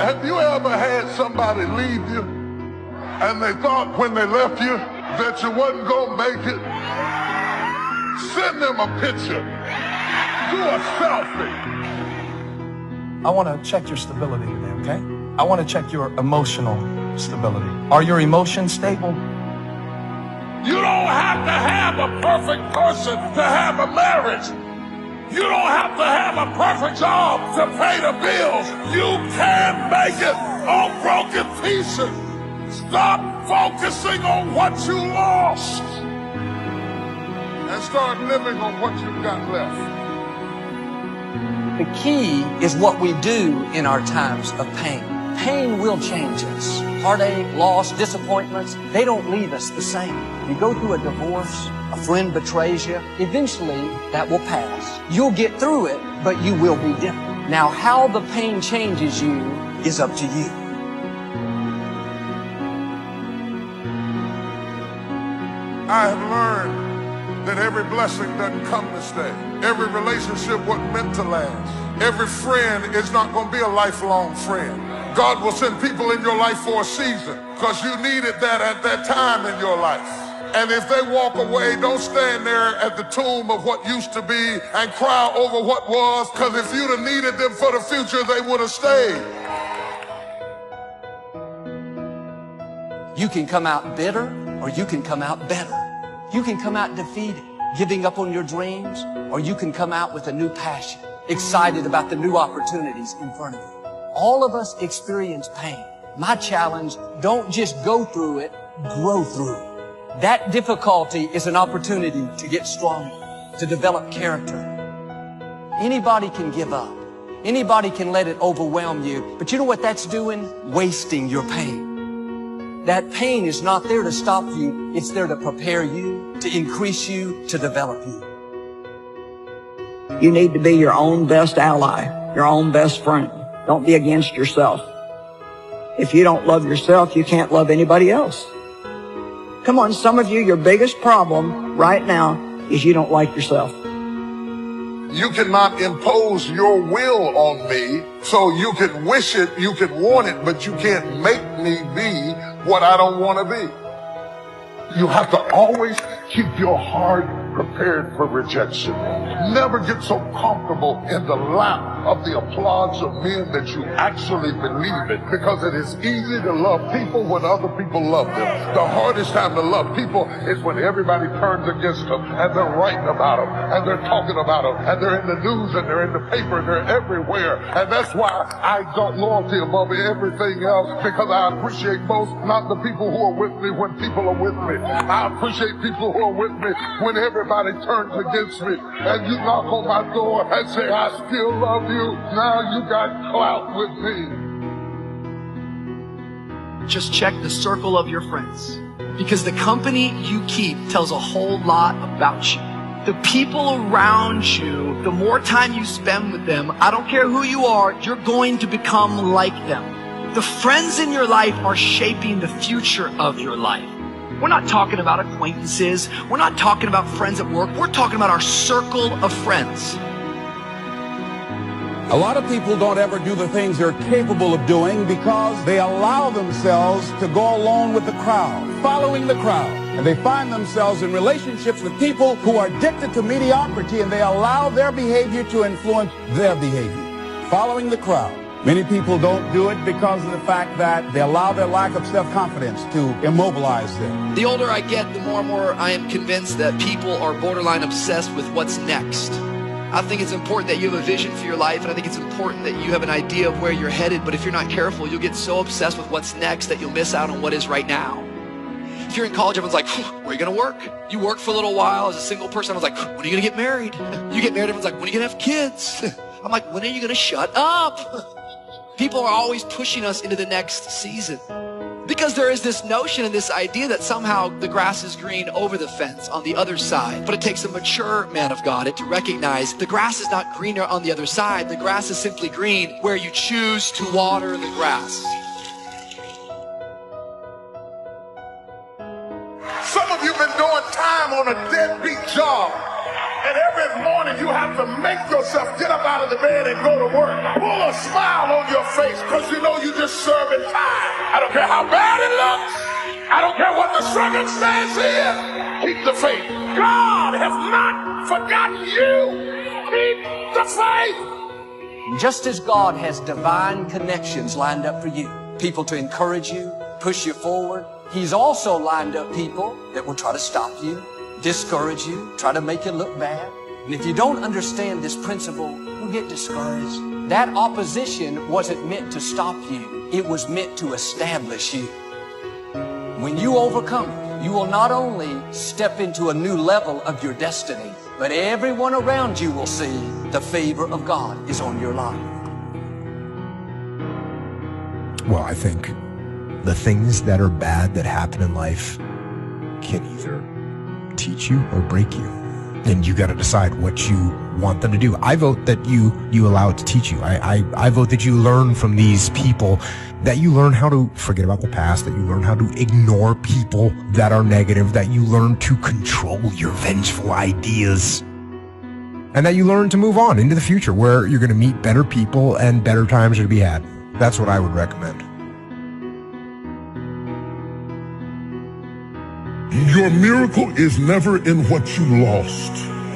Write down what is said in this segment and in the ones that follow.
Have you ever had somebody leave you and they thought when they left you that you wasn't gonna make it? Send them a picture. Do a selfie. I want to check your stability today, okay? I want to check your emotional stability. Are your emotions stable? You don't have to have a perfect person to have a marriage. You don't have to have a perfect job to pay the bills. You can make it on broken pieces. Stop focusing on what you lost and start living on what you've got left. The key is what we do in our times of pain. Pain will change us. Heartache, loss, disappointments, they don't leave us the same. You go through a divorce, a friend betrays you, eventually that will pass. You'll get through it, but you will be different. Now, how the pain changes you is up to you. I have learned that every blessing doesn't come to stay. Every relationship wasn't meant to last. Every friend is not going to be a lifelong friend. God will send people in your life for a season because you needed that at that time in your life. And if they walk away, don't stand there at the tomb of what used to be and cry over what was, because if you'd have needed them for the future, they would have stayed. You can come out bitter or you can come out better. You can come out defeated, giving up on your dreams, or you can come out with a new passion, excited about the new opportunities in front of you. All of us experience pain. My challenge, don't just go through it, grow through it. That difficulty is an opportunity to get stronger, to develop character. Anybody can give up. Anybody can let it overwhelm you. But you know what that's doing? Wasting your pain. That pain is not there to stop you. It's there to prepare you, to increase you, to develop you. You need to be your own best ally, your own best friend. Don't be against yourself. If you don't love yourself, you can't love anybody else. Come on, some of you, your biggest problem right now is you don't like yourself. You cannot impose your will on me, so you can wish it, you can want it, but you can't make me be what I don't want to be. You have to always keep your heart prepared for rejection. Never get so comfortable in the lap of the applause of men that you actually believe it, because it is easy to love people when other people love them. The hardest time to love people is when everybody turns against them and they're writing about them and they're talking about them and they're in the news and they're in the paper and they're everywhere. And that's why I exalt loyalty above everything else, because I appreciate most not the people who are with me when people are with me. I appreciate people who are with me when everybody turns against me and you knock on my door and say, I still love you. Now you got clout with me. Just check the circle of your friends, because the company you keep tells a whole lot about you. The people around you, the more time you spend with them, I don't care who you are, you're going to become like them. The friends in your life are shaping the future of your life. We're not talking about acquaintances. We're not talking about friends at work. We're talking about our circle of friends. A lot of people don't ever do the things they're capable of doing because they allow themselves to go along with the crowd, following the crowd. And they find themselves in relationships with people who are addicted to mediocrity, and they allow their behavior to influence their behavior, following the crowd. Many people don't do it because of the fact that they allow their lack of self-confidence to immobilize them. The older I get, the more and more I am convinced that people are borderline obsessed with what's next. I think it's important that you have a vision for your life, and I think it's important that you have an idea of where you're headed, but if you're not careful, you'll get so obsessed with what's next that you'll miss out on what is right now. If you're in college, everyone's like, where are you going to work? You work for a little while as a single person. Everyone's like, when are you going to get married? You get married, everyone's like, when are you going to have kids? I'm like, when are you going to shut up? People are always pushing us into the next season because there is this notion and this idea that somehow the grass is green over the fence on the other side. But it takes a mature man of God to recognize the grass is not greener on the other side. The grass is simply green where you choose to water the grass. Some of you have been doing time on a deadbeat job, and every morning you have to make make yourself get up out of the bed and go to work. Pull a smile on your face because you know you're just serving time. I don't care how bad it looks. I don't care what the circumstance is. Keep the faith. God has not forgotten you. Keep the faith. Just as God has divine connections lined up for you, people to encourage you, push you forward, He's also lined up people that will try to stop you, discourage you, try to make you look bad. And if you don't understand this principle, you'll get discouraged. That opposition wasn't meant to stop you. It was meant to establish you. When you overcome it, you will not only step into a new level of your destiny, but everyone around you will see the favor of God is on your life. Well, I think the things that are bad that happen in life can either teach you or break you. And you got to decide what you want them to do. I vote that you allow it to teach you. I vote that you learn from these people, that you learn how to forget about the past, that you learn how to ignore people that are negative, that you learn to control your vengeful ideas, and that you learn to move on into the future where you're going to meet better people and better times are to be had. That's what I would recommend. Your miracle is never in what you lost.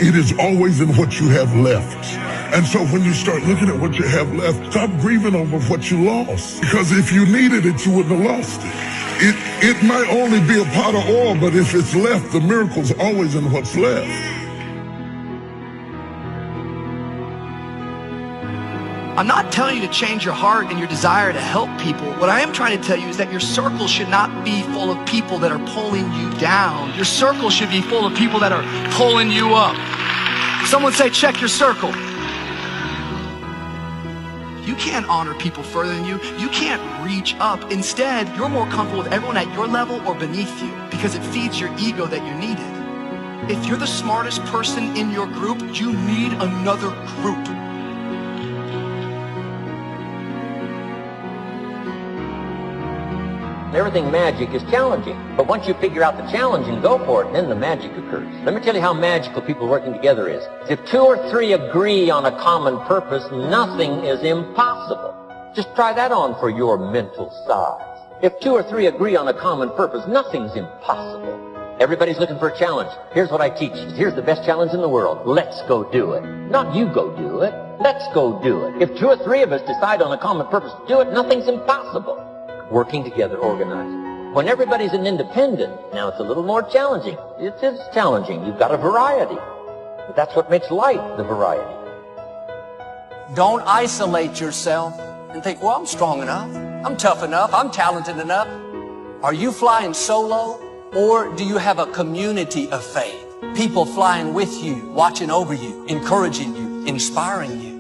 It is always in what you have left. And so when you start looking at what you have left, stop grieving over what you lost. Because if you needed it, you wouldn't have lost it. It might only be a pot of oil, but if it's left, the miracle's always in what's left. I'm not telling you to change your heart and your desire to help people. What I am trying to tell you is that your circle should not be full of people that are pulling you down. Your circle should be full of people that are pulling you up. Someone say, check your circle. You can't honor people further than you. You can't reach up. Instead, you're more comfortable with everyone at your level or beneath you because it feeds your ego that you're needed. If you're the smartest person in your group, you need another group. Everything magic is challenging, but once you figure out the challenge and go for it, then the magic occurs. Let me tell you how magical people working together is. If 2 or 3 agree on a common purpose, nothing is impossible. Just try that on for your mental size. If 2 or 3 agree on a common purpose, nothing's impossible. Everybody's looking for a challenge. Here's what I teach. Here's the best challenge in the world. Let's go do it. Not you go do it. Let's go do it. If 2 or 3 of us decide on a common purpose to do it, nothing's impossible. Working together, organizing. When everybody's an independent, now it's a little more challenging. It is challenging. You've got a variety. But that's what makes life the variety. Don't isolate yourself and think, well, I'm strong enough. I'm tough enough. I'm talented enough. Are you flying solo, or do you have a community of faith? People flying with you, watching over you, encouraging you, inspiring you.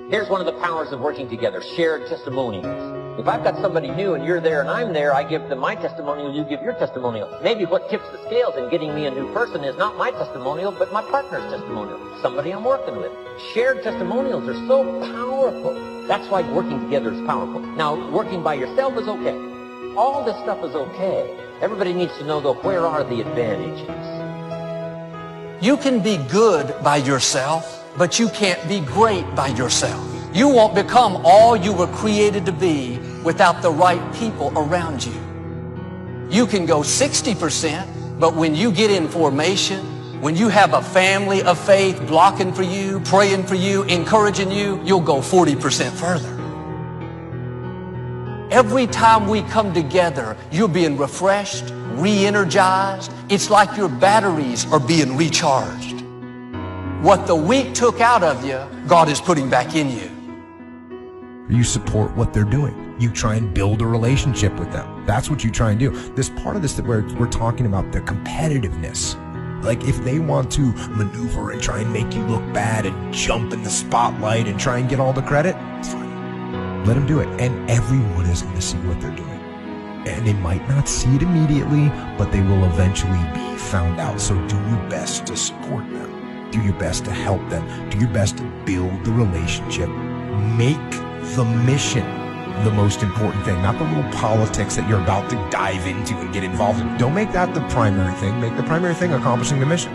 Here's one of the powers of working together, shared testimonials. If I've got somebody new and you're there and I'm there, I give them my testimonial, you give your testimonial. Maybe what tips the scales in getting me a new person is not my testimonial, but my partner's testimonial, somebody I'm working with. Shared testimonials are so powerful. That's why working together is powerful. Now, working by yourself is okay. All this stuff is okay. Everybody needs to know, though, where are the advantages? You can be good by yourself, but you can't be great by yourself. You won't become all you were created to be without the right people around you. You can go 60%, but when you get in formation, when you have a family of faith blocking for you, praying for you, encouraging you, you'll go 40% further. Every time we come together, you're being refreshed, re-energized. It's like your batteries are being recharged. What the week took out of you, God is putting back in you. You support what they're doing. You try and build a relationship with them. That's what you try and do. There's part of this that we're talking about the competitiveness. Like if they want to maneuver and try and make you look bad and jump in the spotlight and try and get all the credit, it's fine. Let them do it. And everyone is going to see what they're doing. And they might not see it immediately, but they will eventually be found out. So do your best to support them. Do your best to help them. Do your best to build the relationship. Make the mission the most important thing, not the little politics that you're about to dive into and get involved in. Don't make that the primary thing. Make the primary thing accomplishing the mission.